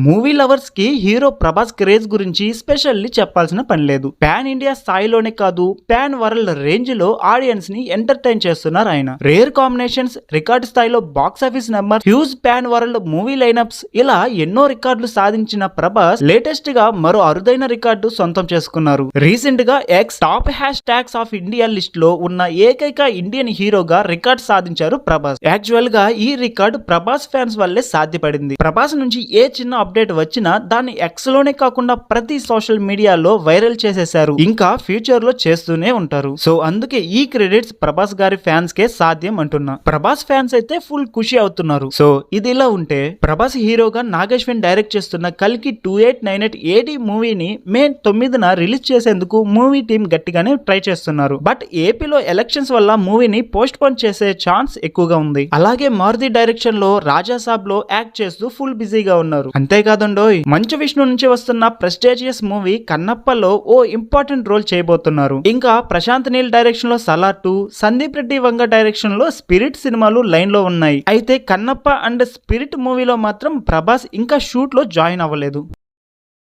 Movie lovers కి hero Prabhas craze గురించి specially చెప్పాల్సిన పని లేదు. పాన్ ఇండియా స్థాయిలోనే కాదు, పాన్ వరల్డ్ రేంజ్ లో ఆడియన్స్ ని ఎంటర్టైన్ చేస్తున్నారు ఆయన. రేర్ కాంబినేషన్స్, రికార్డ్ స్థాయిలో box office number, huge pan world movie line-ups, ఇలా ఎన్నో రికార్డులు సాధించిన ప్రభాస్ లేటెస్ట్ గా మరో అరుదైన రికార్డు సొంతం చేసుకున్నారు. రీసెంట్ గా X top hash tags of India list లో ఉన్న ఏకైక ఇండియన్ హీరోగా రికార్డ్ సాధించారు ప్రభాస్. యాక్చువల్ గా ఈ రికార్డు ప్రభాస్ ఫ్యాన్స్ వల్లే సాధ్యపడింది. ప్రభాస్ నుంచి ఏ చిన్న అప్డేట్ వచ్చినా దాన్ని ఎక్స్ లోనే కాకుండా ప్రతి సోషల్ మీడియాలో వైరల్ చేసేశారు. ఇంకా ఫ్యూచర్ లో చేస్తూనే ఉంటారు. సో అందుకే ఈ క్రెడిట్స్ ప్రభాస్ గారి ఫ్యాన్స్ కే సాధ్యం అంటున్నా. ప్రభాస్ ఫ్యాన్స్ అయితే ఫుల్ ఖుషి అవుతున్నారు. సో ఇది ఇలా ఉంటే, ప్రభాస్ హీరోగా నాగేశ్వన్ డైరెక్ట్ చేస్తున్న కల్కి 2898 AD మూవీని మే 9న రిలీజ్ చేసేందుకు మూవీ టీం గట్టిగానే ట్రై చేస్తున్నారు. బట్ ఏపీలో ఎలక్షన్స్ వల్ల మూవీని పోస్ట్ పోన్ చేసే ఛాన్స్ ఎక్కువగా ఉంది. అలాగే మారుతి డైరెక్షన్ లో రాజాసాబ్ లో యాక్ట్ చేస్తూ ఫుల్ బిజీగా ఉన్నారు. అంతేకాదండోయ్, మంచు విష్ణు నుంచి వస్తున్న ప్రెస్టీజియస్ మూవీ కన్నప్పలో ఓ ఇంపార్టెంట్ రోల్ చేయబోతున్నారు. ఇంకా ప్రశాంత్ నీల్ డైరెక్షన్ లో సలార్ 2, సందీప్ రెడ్డి వంగ డైరెక్షన్ లో స్పిరిట్ సినిమాలు లైన్ లో ఉన్నాయి. అయితే కన్నప్ప అండ్ స్పిరిట్ మూవీలో మాత్రం ప్రభాస్ ఇంకా షూట్ లో జాయిన్ అవ్వలేదు.